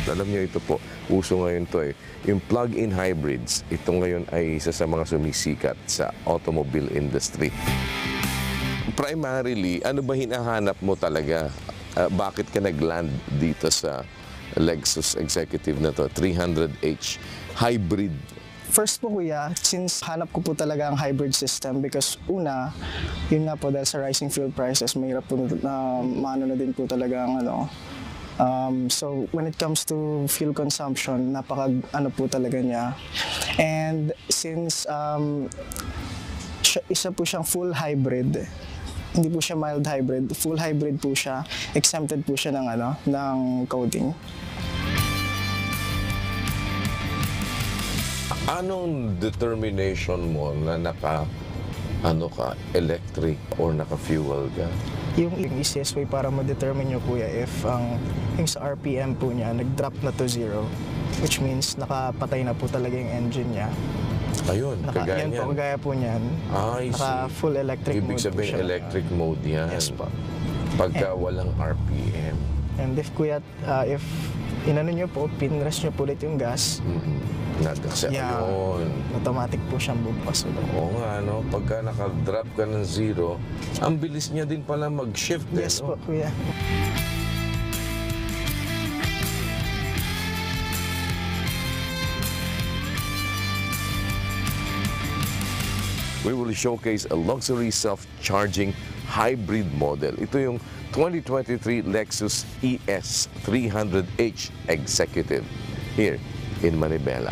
Alam niyo ito po, uso ngayon to eh. Yung plug-in hybrids, ito ngayon ay isa sa mga sumisikat sa automobile industry. Primarily, ano ba hinahanap mo talaga? Bakit ka nag-land dito sa Lexus Executive na to, 300h hybrid? First po kuya, since hanap ko po talaga ang hybrid system because una, yun nga po dahil sa rising fuel prices, mahirap po na maano na din po talaga ang ano. So when it comes to fuel consumption, napaka ano po talaga niya. And since isa po siyang full hybrid, hindi po siya mild hybrid, full hybrid po siya, exempted po siya ng ano, ng coding. Anong determination mo na electric or naka-fuel ka? Yung easiest way para ma-determine nyo kuya if yung sa RPM po niya nag-drop na to 0, which means nakapatay na po talaga yung engine niya. Ayun, kagaya yan niyan. po, kagaya po niyan. Naka full electric mode Ibig sabihin po siya. electric mode yan. Yes po. Pagka walang RPM. And if kuya, if inano nyo po, pinrest nyo po ulit yung gas, Ayun. automatic po siyang bumpas ulit. Oo nga, no? Pagka naka-drop ka ng 0, ang bilis niya din pala mag-shift. Yes po, kuya. We will showcase a luxury self-charging hybrid model. Ito yung 2023 Lexus ES 300h Executive here in Manibela.